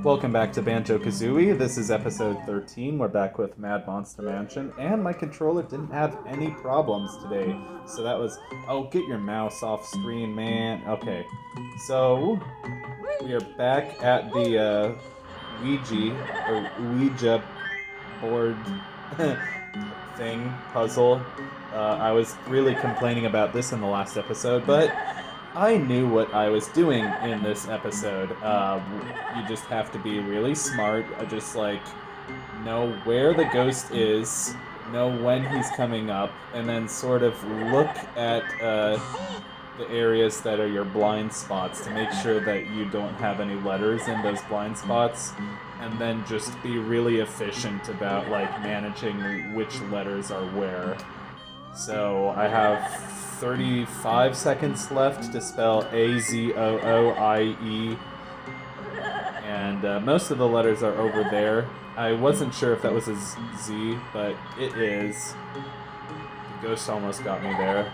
Welcome back to Banjo-Kazooie. This is episode 13. We're back with Mad Monster Mansion, and my controller didn't have any problems today. So that was... Oh, get your mouse off screen, man. Okay. So, we are back at the Ouija board thing, puzzle. I was really complaining about this in the last episode, but I knew what I was doing in this episode. You just have to be really smart, just know where the ghost is, know when he's coming up, and then sort of look at the areas that are your blind spots to make sure that you don't have any letters in those blind spots, and then just be really efficient about managing which letters are where. So I have 35 seconds left to spell Azooie, and most of the letters are over there. I wasn't sure if that was a Z, but it is. The ghost almost got me there.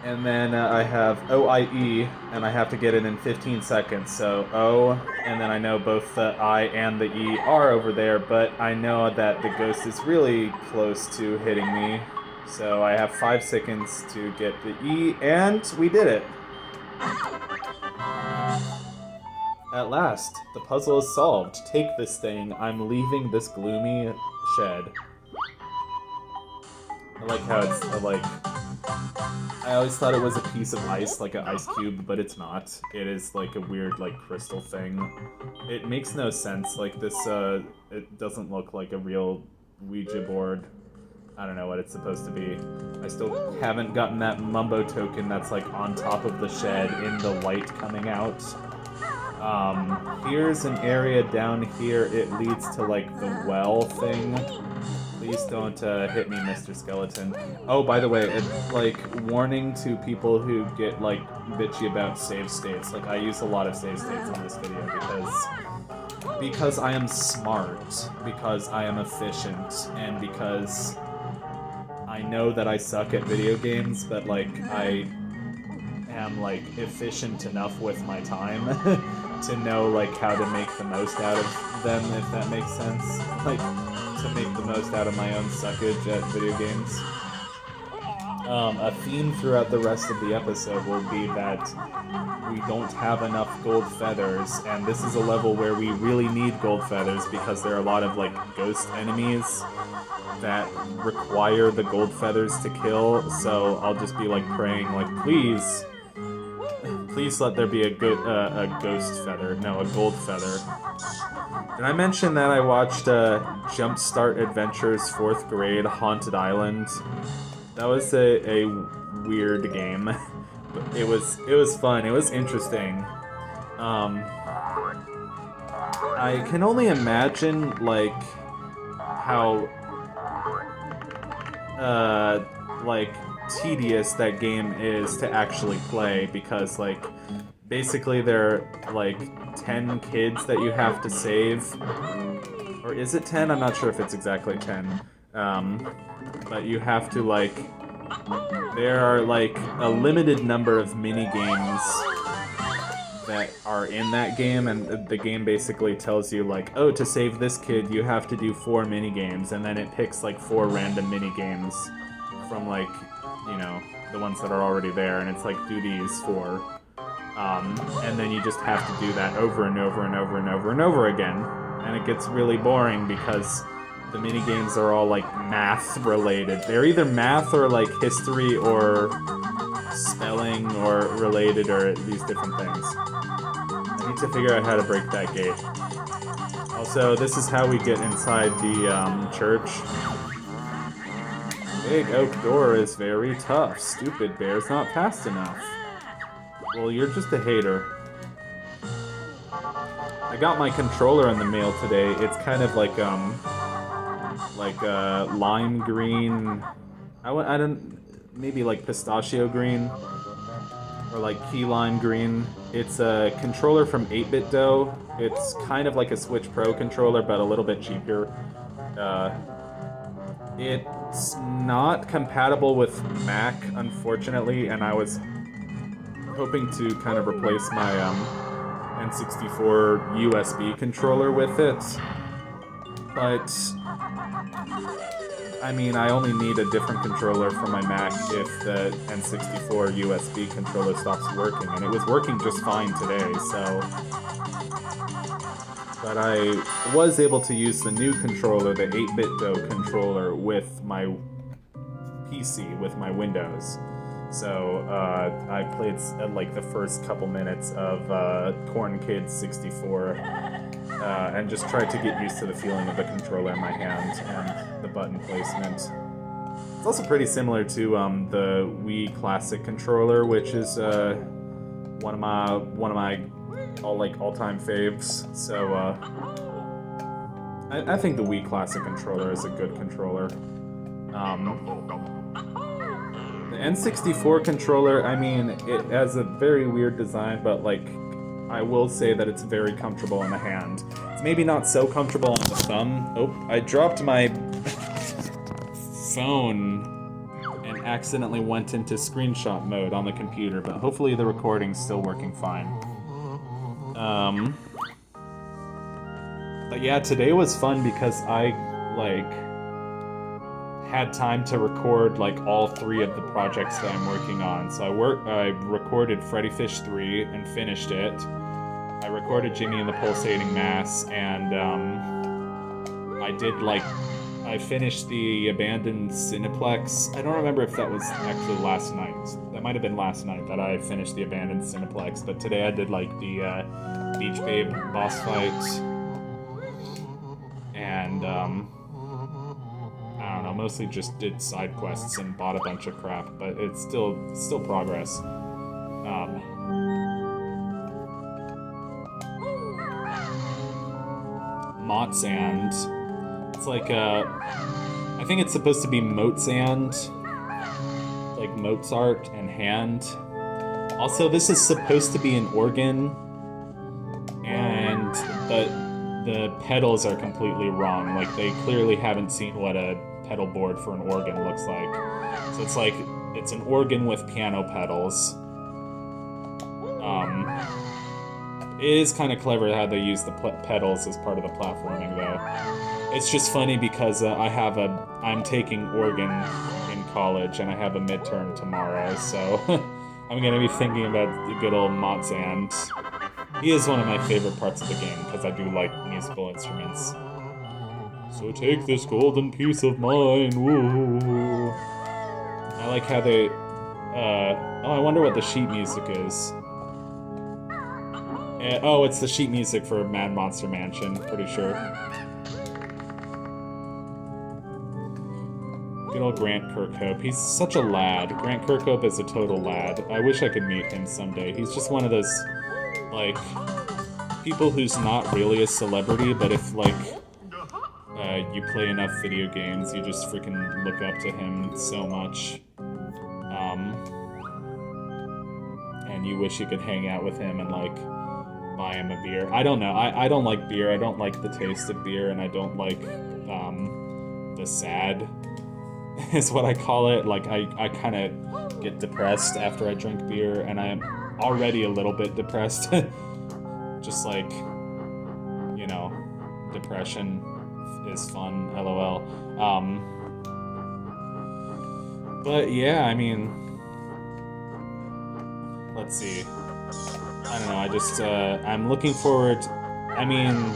And then I have OIE, and I have to get it in 15 seconds, so O, and then I know both the I and the E are over there, but I know that the ghost is really close to hitting me, so I have 5 seconds to get the E, and we did it! At last, the puzzle is solved. Take this thing. I'm leaving this gloomy shed. I like how it's, I always thought it was a piece of ice, like an ice cube, but it's not. It is like a weird, crystal thing. It makes no sense. This, it doesn't look like a real Ouija board. I don't know what it's supposed to be. I still haven't gotten that mumbo token that's, on top of the shed in the light coming out. Here's an area down here. It leads to, the well thing. Please don't hit me, Mr. Skeleton. Oh, by the way, warning to people who get, bitchy about save states. I use a lot of save states in this video because I am smart, because I am efficient, and because I know that I suck at video games, but, I am, efficient enough with my time to know, how to make the most out of them, if that makes sense. To make the most out of my own suckage at video games. A theme throughout the rest of the episode will be that we don't have enough gold feathers, and this is a level where we really need gold feathers because there are a lot of, ghost enemies that require the gold feathers to kill, so I'll just be, praying, please let there be a ghost feather. No, a gold feather. Did I mention that I watched Jumpstart Adventures 4th grade Haunted Island? That was a weird game. But it was fun. It was interesting. I can only imagine how tedious that game is to actually play, because basically there are 10 kids that you have to save, or is it 10? I'm not sure if it's exactly 10, but you have to there are a limited number of mini games that are in that game, and the game basically tells you oh, to save this kid you have to do 4 mini games, and then it picks 4 random mini games from the ones that are already there, and it's do these 4. And then you just have to do that over and over and over and over and over again. And it gets really boring because the minigames are all math related. They're either math or history or spelling or related, or these different things. I need to figure out how to break that gate. Also, this is how we get inside the church. Big oak door is very tough. Stupid bear's not fast enough. Well, you're just a hater. I got my controller in the mail today. It's kind of lime green. I don't, maybe pistachio green, or key lime green. It's a controller from 8BitDo. It's kind of like a Switch Pro controller, but a little bit cheaper. It's not compatible with Mac, unfortunately, and I was hoping to kind of replace my N64 USB controller with it. But I mean, I only need a different controller for my Mac if the N64 USB controller stops working, and it was working just fine today, so... But I was able to use the new controller, the 8-bit controller, with my PC, with my Windows. So, I played, like, the first couple minutes of Corn Kids 64, and just tried to get used to the feeling of the controller in my hand and the button placement. It's also pretty similar to the Wii Classic controller, which is one of my all-time faves. So I think the Wii Classic controller is a good controller. The N64 controller, I mean, it has a very weird design, but like, I will say that it's very comfortable in the hand. It's maybe not so comfortable on the thumb. Oh, I dropped my phone and accidentally went into screenshot mode on the computer, but hopefully the recording's still working fine. But yeah, today was fun because I, like, had time to record, like, all 3 of the projects that I'm working on. So I recorded Freddy Fish 3 and finished it. I recorded Jimmy and the Pulsating Mass, and I finished the abandoned Cineplex. I don't remember if that was actually last night. That might have been last night that I finished the abandoned Cineplex, but today I did, like, the Beach Babe boss fight, and I don't know, mostly just did side quests and bought a bunch of crap, but it's still progress. Mott Sand. It's like I think it's supposed to be moat sand, like Mozart and hand. Also, this is supposed to be an organ, but the pedals are completely wrong. Like, they clearly haven't seen what a pedal board for an organ looks like. So it's like, it's an organ with piano pedals. It is kind of clever how they use the pedals as part of the platforming, though. It's just funny because I'm taking organ in college, and I have a midterm tomorrow, so I'm gonna be thinking about the good old Mott Sand. He is one of my favorite parts of the game, because I do like musical instruments. So take this golden piece of mine, woo. I like how they, I wonder what the sheet music is. Oh, it's the sheet music for Mad Monster Mansion, pretty sure. Good old Grant Kirkhope. He's such a lad. Grant Kirkhope is a total lad. I wish I could meet him someday. He's just one of those, like, people who's not really a celebrity, but if, like, you play enough video games, you just freaking look up to him so much. And you wish you could hang out with him and, like, buy him a beer. I don't know. I don't like beer. I don't like the taste of beer, and I don't like, the sad, is what I call it. Like, I kind of get depressed after I drink beer, and I'm already a little bit depressed. Just like, you know, depression is fun, lol. But yeah, I mean, let's see. I don't know, I just, I'm looking forward. I mean,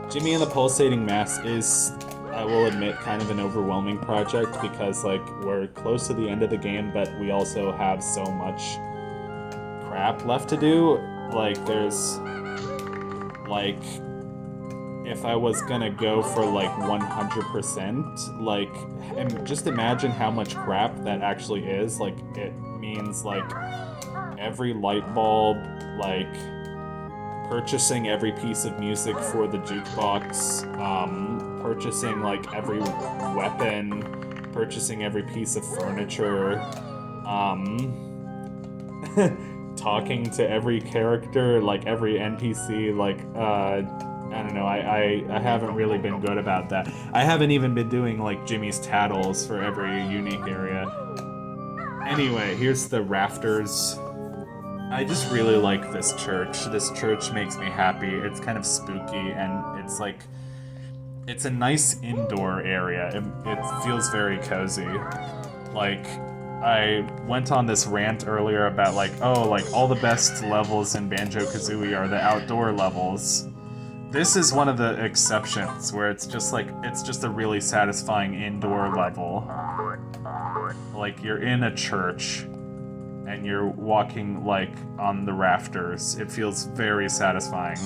Jimmy and the Pulsating Mass is, I will admit, kind of an overwhelming project because, like, we're close to the end of the game, but we also have so much crap left to do. Like, there's, like, if I was gonna go for, like, 100%, like, and just imagine how much crap that actually is. Like, it means, like, every light bulb, like, purchasing every piece of music for the jukebox, purchasing, like, every weapon, purchasing every piece of furniture, talking to every character, like, every NPC, like, I don't know, I haven't really been good about that. I haven't even been doing, like, Jimmy's tattles for every unique area. Anyway, here's the rafters. I just really like this church. This church makes me happy. It's kind of spooky, and it's like... It's a nice indoor area. It feels very cozy. Like, I went on this rant earlier about, like, oh, like, all the best levels in Banjo-Kazooie are the outdoor levels. This is one of the exceptions, where it's just, like, it's just a really satisfying indoor level. Like, you're in a church, and you're walking, like, on the rafters. It feels very satisfying.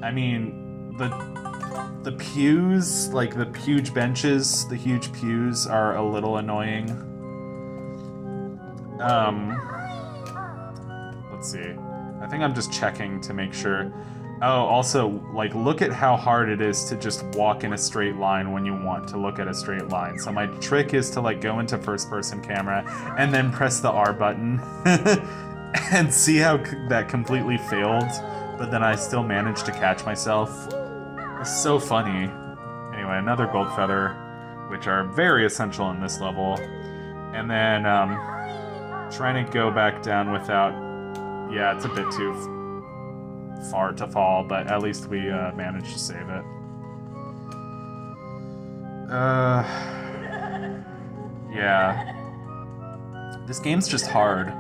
I mean, the pews, like the huge benches, the huge pews are a little annoying. Let's see. I think I'm just checking to make sure. Oh, also, like, look at how hard it is to just walk in a straight line when you want to look at a straight line. So my trick is to, like, go into first-person camera and then press the R button and see how that completely failed. But then I still managed to catch myself. It's so funny. Anyway, another gold feather, which are very essential in this level. And then, trying to go back down without... Yeah, it's a bit too far to fall, but at least we managed to save it. Yeah. This game's just hard.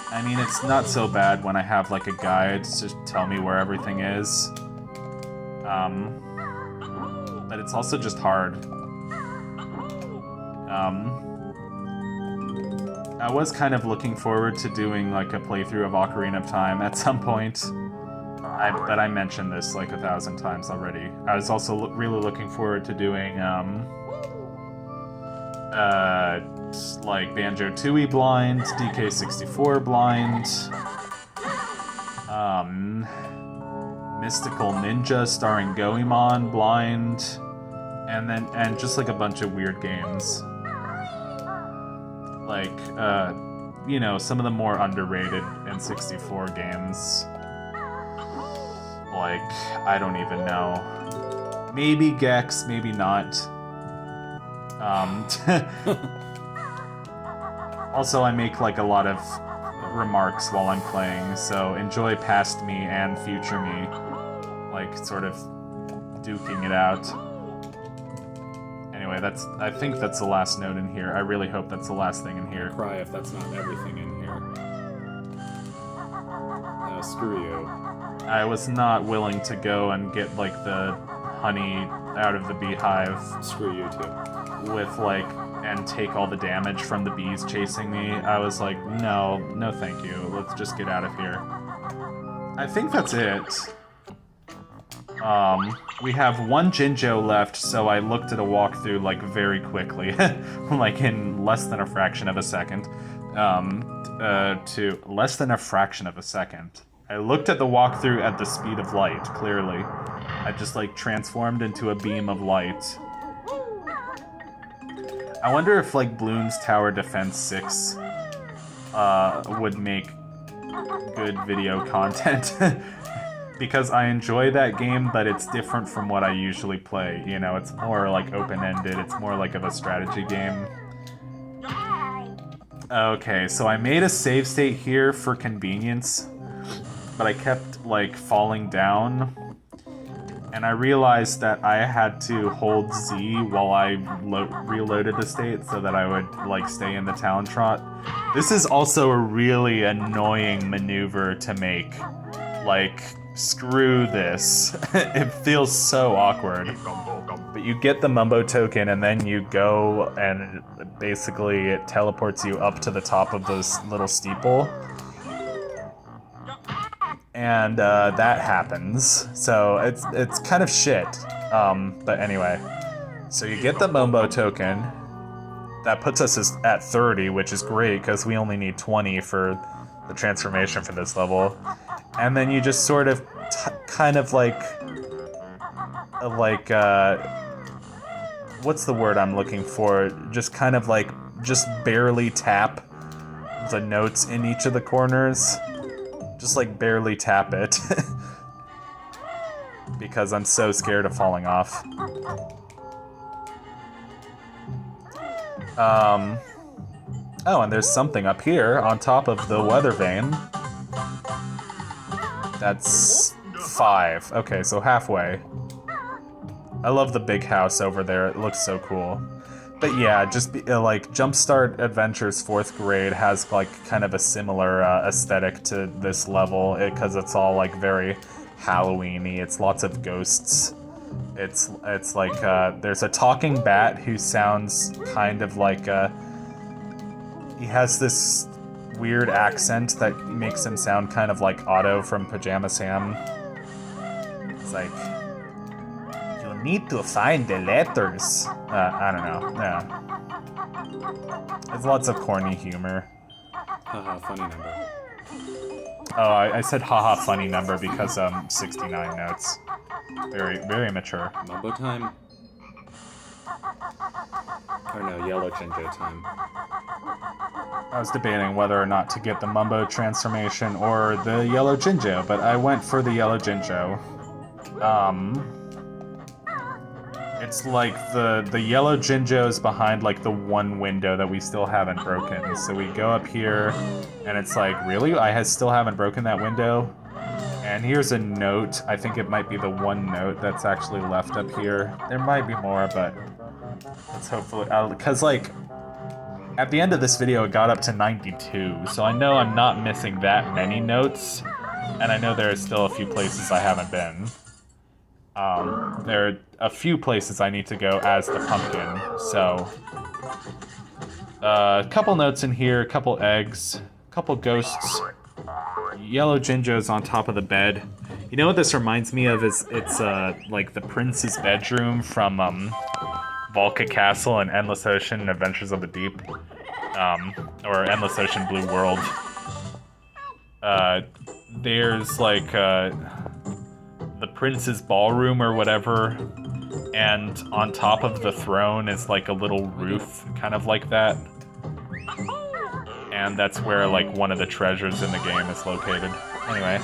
I mean, it's not so bad when I have, like, a guide to tell me where everything is. But it's also just hard. I was kind of looking forward to doing, like, a playthrough of Ocarina of Time at some point. But I mentioned this, like, 1,000 times already. I was also really looking forward to doing, like Banjo-Tooie blind, DK64 blind, Mystical Ninja starring Goemon blind, and just like a bunch of weird games. Like, you know, some of the more underrated N64 games. Like, I don't even know. Maybe Gex, maybe not. Also, I make, like, a lot of remarks while I'm playing, so enjoy past me and future me. Like, sort of duking it out. Anyway, I think that's the last note in here. I really hope that's the last thing in here. Cry if that's not everything in here. No, screw you. I was not willing to go and get, like, the honey out of the beehive. Screw you, too. With, like, and take all the damage from the bees chasing me. I was like, no thank you. Let's just get out of here. I think that's it. We have one Jinjo left, so I looked at a walkthrough, like, very quickly. Like, in less than a fraction of a second. To less than a fraction of a second. I looked at the walkthrough at the speed of light, clearly. I just, like, transformed into a beam of light. I wonder if, like, Bloons Tower Defense 6 would make good video content. Because I enjoy that game, but it's different from what I usually play. You know, it's more, like, open-ended. It's more like of a strategy game. Okay, so I made a save state here for convenience, but I kept, like, falling down. And I realized that I had to hold Z while I reloaded the state so that I would, like, stay in the Talon Trot. This is also a really annoying maneuver to make. Like, screw this. It feels so awkward. But you get the Mumbo token and then you go and basically it teleports you up to the top of this little steeple. And that happens, so it's kind of shit. But anyway, so you get the Mumbo token. That puts us at 30, which is great because we only need 20 for the transformation for this level. And then you just sort of, kind of like, what's the word I'm looking for? Just kind of like, just barely tap the notes in each of the corners. Just, like, barely tap it. Because I'm so scared of falling off. Oh, and there's something up here on top of the weather vane. That's 5. Okay, so halfway. I love the big house over there. It looks so cool. But yeah, just like Jumpstart Adventures 4th grade has like kind of a similar aesthetic to this level because it's all like very Halloween-y. It's lots of ghosts. It's like there's a talking bat who sounds kind of like he has this weird accent that makes him sound kind of like Otto from Pajama Sam. It's like, you need to find the letters. I don't know. Yeah. There's lots of corny humor. Haha, funny number. Oh, I said haha funny number because 69 notes. Very, very mature. Mumbo time? Or no, yellow Jinjo time. I was debating whether or not to get the Mumbo transformation or the yellow Jinjo, but I went for the yellow Jinjo. It's like the yellow Jinjo's behind like the one window that we still haven't broken. So we go up here, and it's like, really? I still haven't broken that window? And here's a note. I think it might be the one note that's actually left up here. There might be more, but let's hopefully... Because, like, at the end of this video, it got up to 92, so I know I'm not missing that many notes, and I know there are still a few places I haven't been. There are a few places I need to go as the pumpkin, so... a couple notes in here, a couple eggs, a couple ghosts... Yellow Jinjo's on top of the bed. You know what this reminds me of is it's like the prince's bedroom from Volca Castle and Endless Ocean and Adventures of the Deep. Or Endless Ocean Blue World. There's like the prince's ballroom or whatever, and on top of the throne is like a little roof, kind of like that. And that's where, like, one of the treasures in the game is located. Anyway.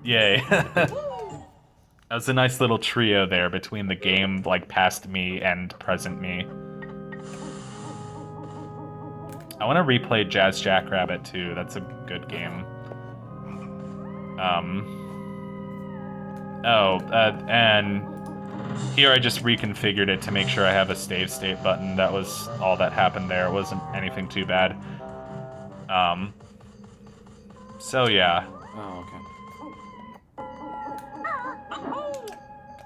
Yay. That was a nice little trio there between the game, like, past me and present me. I want to replay Jazz Jackrabbit, too. That's a good game. And here I just reconfigured it to make sure I have a save state button. That was all that happened there. It wasn't anything too bad. So yeah. Oh, okay.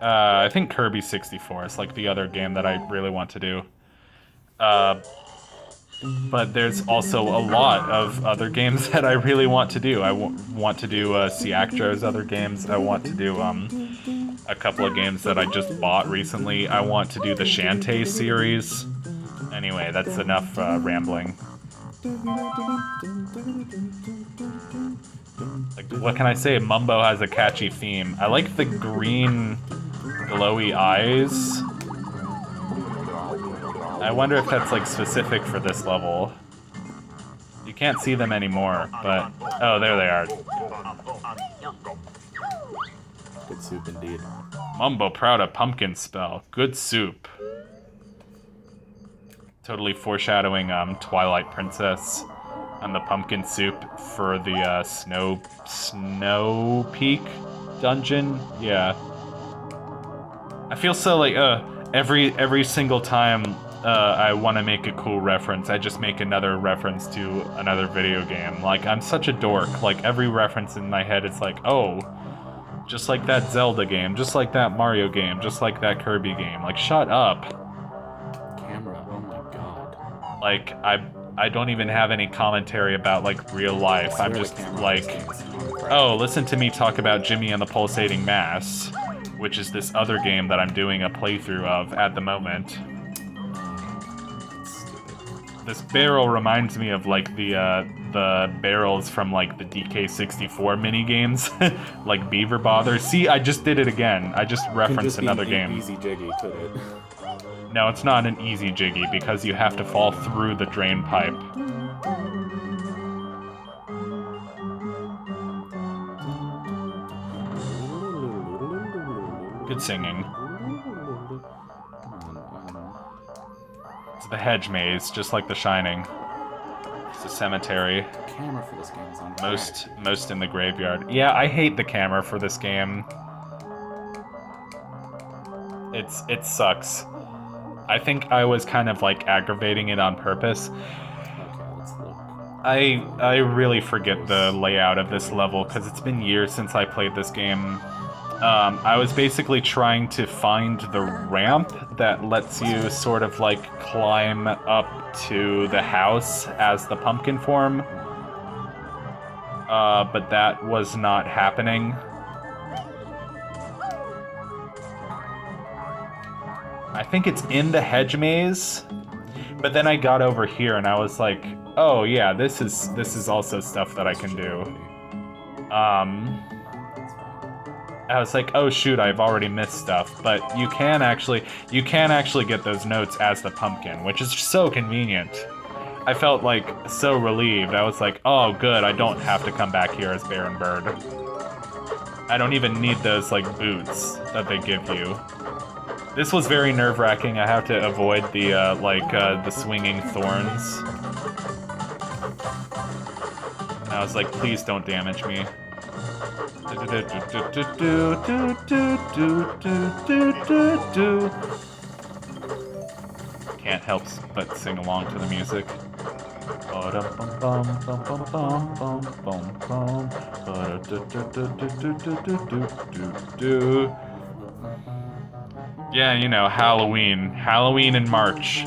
I think Kirby 64 is like the other game that I really want to do. But there's also a lot of other games that I really want to do. I want to do Ciactro's other games. I want to do a couple of games that I just bought recently. I want to do the Shantae series. Anyway, that's enough rambling. Like, what can I say? Mumbo has a catchy theme. I like the green glowy eyes. I wonder if that's, like, specific for this level. You can't see them anymore, but... Oh, there they are. Good soup indeed. Mumbo proud of pumpkin spell. Good soup. Totally foreshadowing Twilight Princess and the pumpkin soup for the Snow Peak dungeon. Yeah. I feel so like every single time I want to make a cool reference, I just make another reference to another video game. Like, I'm such a dork. Like, every reference in my head is like, oh, just like that Zelda game, just like that Mario game, just like that Kirby game. Like, shut up. Camera, oh my god. Like, I don't even have any commentary about, like, real life. I'm just like, oh, listen to me talk about Jimmy and the Pulsating Mass, which is this other game that I'm doing a playthrough of at the moment. This barrel reminds me of, like, the barrels from, like, the DK64 minigames, like Beaver Bother. See, I just did it again. I just referenced another game. Easy jiggy, could it? No, it's not an easy jiggy, because you have to fall through the drain pipe. singing. It's the hedge maze, just like The Shining. It's a cemetery. The camera for this game is on Most in the graveyard. Yeah, I hate the camera for this game. It sucks. I think I was kind of like aggravating it on purpose. Okay, let's look. I really forget the layout of this level because it's been years since I played this game. I was basically trying to find the ramp that lets you sort of like climb up to the house as the pumpkin form. But that was not happening. I think it's in the hedge maze, but then I got over here and I was like, oh yeah, this is also stuff that I can do. I was like, oh shoot, I've already missed stuff, but you can actually get those notes as the pumpkin, which is so convenient. I felt like so relieved. I was like, oh good, I don't have to come back here as Baron Bird. I don't even need those like boots that they give you. This was very nerve-wracking. I have to avoid the the swinging thorns. And I was like, please don't damage me. Can't help but sing along to the music. Yeah, you know, Halloween. Halloween in March.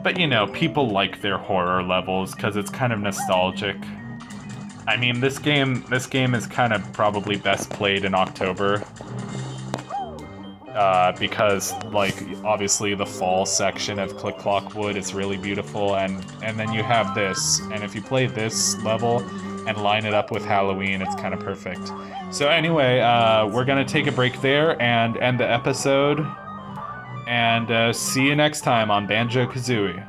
But you know, people like their horror levels because it's kind of nostalgic. I mean, this game is kind of probably best played in October. Because, like, obviously the fall section of Click Clock Wood is really beautiful, and then you have this, and if you play this level and line it up with Halloween, it's kind of perfect. So anyway, we're gonna take a break there and end the episode, and see you next time on Banjo-Kazooie.